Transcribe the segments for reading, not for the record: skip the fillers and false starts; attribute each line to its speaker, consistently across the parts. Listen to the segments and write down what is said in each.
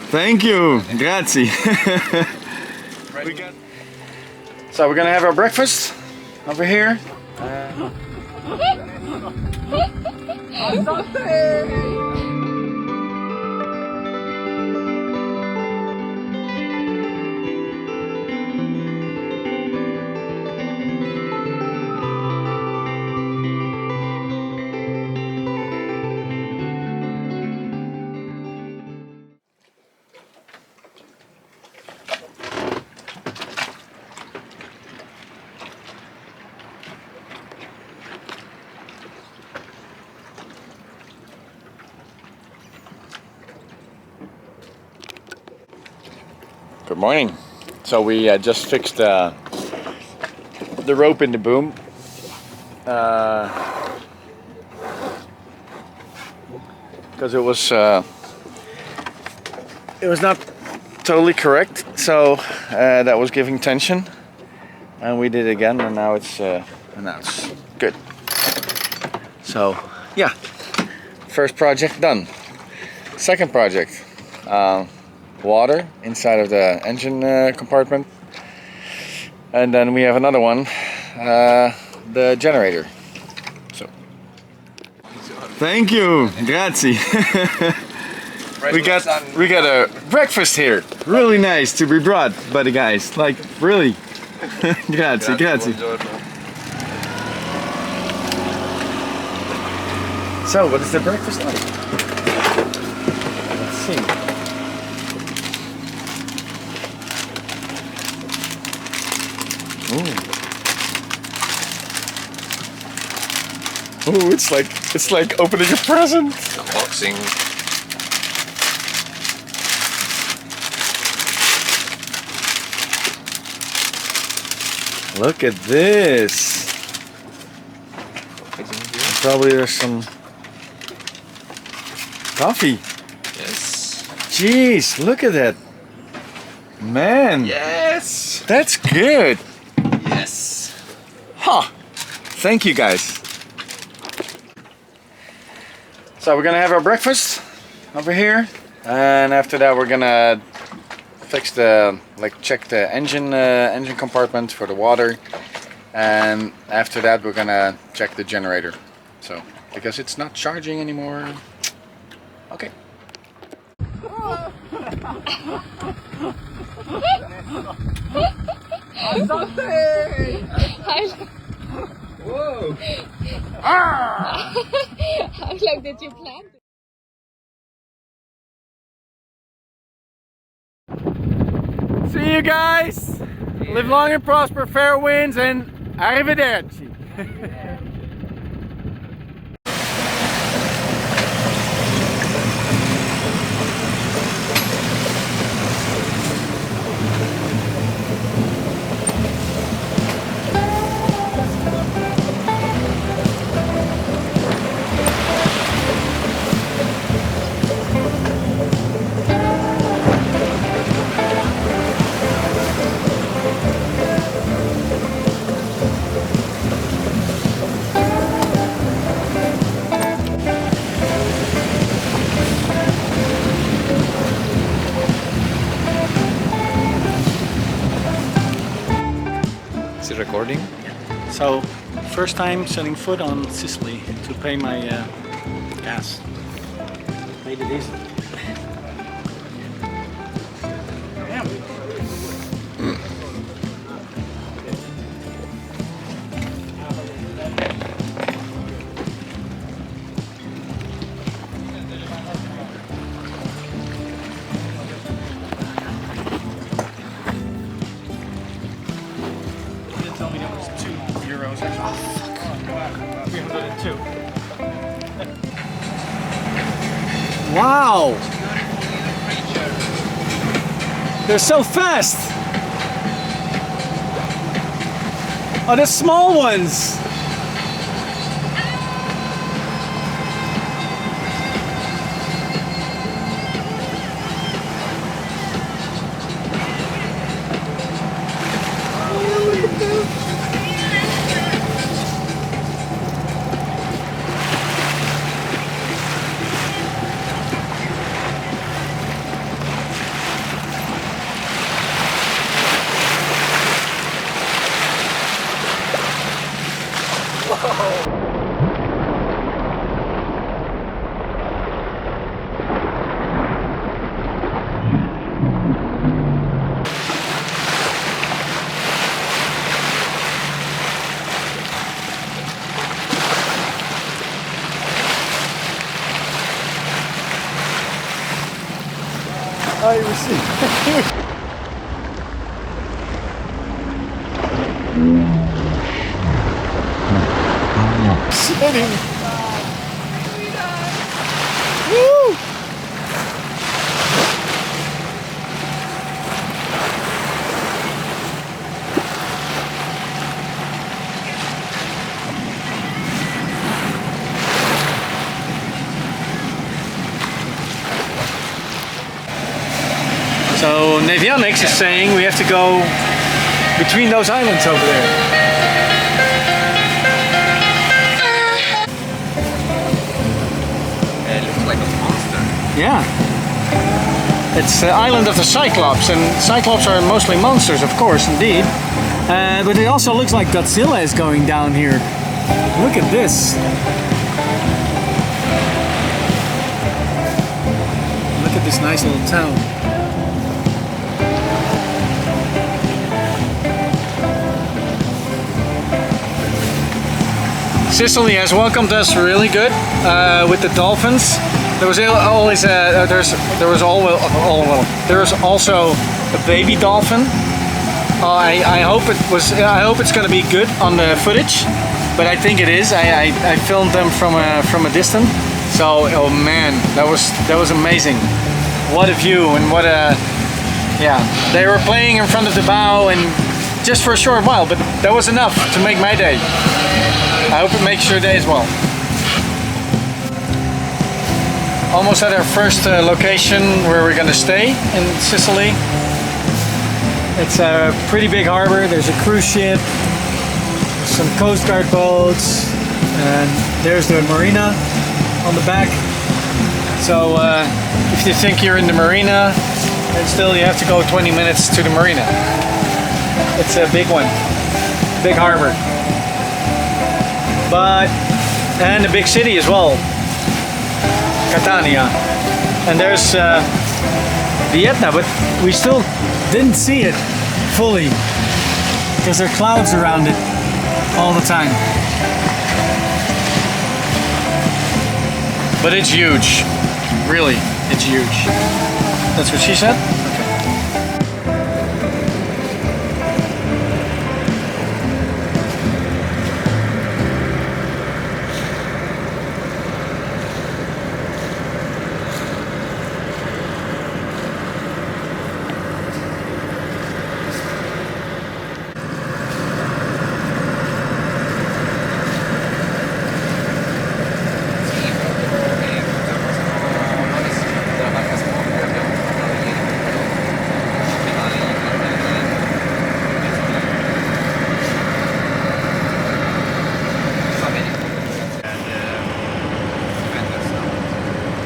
Speaker 1: Thank you, grazie. So we're gonna have our breakfast over here. Good morning. So we just fixed the rope in the boom. Because it was not totally correct, so that was giving tension, and we did it again, and now it's good. So yeah, first project done. Second project. Water inside of the engine compartment, and then we have another one, the generator. So thank you, grazie. we got a breakfast here, really nice to be brought by the guys, like really. Grazie. So what is the breakfast like? Let's see. Oh, it's like opening a present.
Speaker 2: Unboxing.
Speaker 1: Look at this. Probably there's some coffee.
Speaker 2: Yes.
Speaker 1: Jeez, look at that. Man.
Speaker 2: Yes.
Speaker 1: That's good.
Speaker 2: Yes.
Speaker 1: Huh. Thank you guys. So we're gonna have our breakfast over here, and after that we're gonna fix check the engine compartment for the water, and after that we're gonna check the generator. So because it's not charging anymore. Okay.
Speaker 3: Whoa! How long did you plan?
Speaker 1: See you guys! Live long and prosper, fair winds, and arrivederci!
Speaker 2: Is it recording?
Speaker 1: So, first time setting foot on Sicily to pay my gas. Made it easy. Tell me it was €2. Oh, fuck. 302. Wow! They're so fast! Oh, the small ones! I received. Sitting. Woo! So Navionics is saying we have to go between those islands over there.
Speaker 2: It looks like a monster.
Speaker 1: Yeah. It's the island of the Cyclops, and Cyclops are mostly monsters, of course, indeed. But it also looks like Godzilla is going down here. Look at this. Look at this nice little town. Sicily has welcomed us really good with the Dolphins. There was always there was also a baby dolphin. I hope it's going to be good on the footage, but I think it is. I filmed them from a distance. So oh man, that was amazing. What a view, and what a They were playing in front of the bow and just for a short while, but that was enough to make my day. I hope it makes your day as well. Almost at our first location where we're gonna stay in Sicily. It's a pretty big harbor. There's a cruise ship, some Coast Guard boats, and there's the marina on the back. So if you think you're in the marina, then still you have to go 20 minutes to the marina. It's a big one, big harbor. And a big city as well, Catania. And there's Vietnam, but we still didn't see it fully because there are clouds around it all the time. But it's huge, really, it's huge. That's what she said?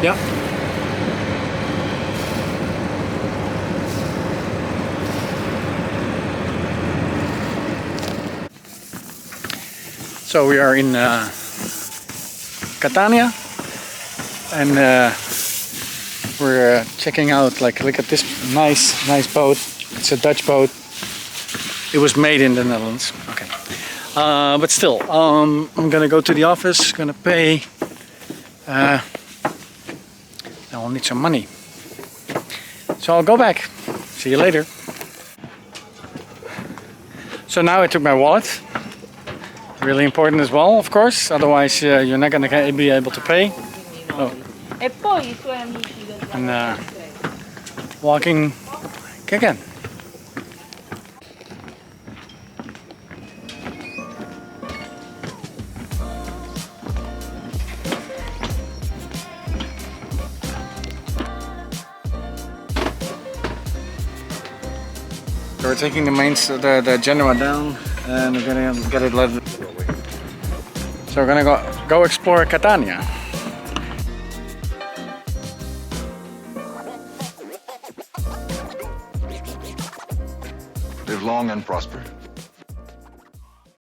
Speaker 1: Yeah. So we are in Catania, and we're checking out. Like, look at this nice boat. It's a Dutch boat. It was made in the Netherlands. Okay, but still, I'm gonna go to the office. Gonna pay. I'll need some money. So I'll go back. See you later. So now I took my wallet. Really important as well, of course. Otherwise you're not going to be able to pay. Oh. And walking again. We're taking the Genoa down, and we're gonna get it led. So we're gonna go explore Catania.
Speaker 4: Live long and prosper.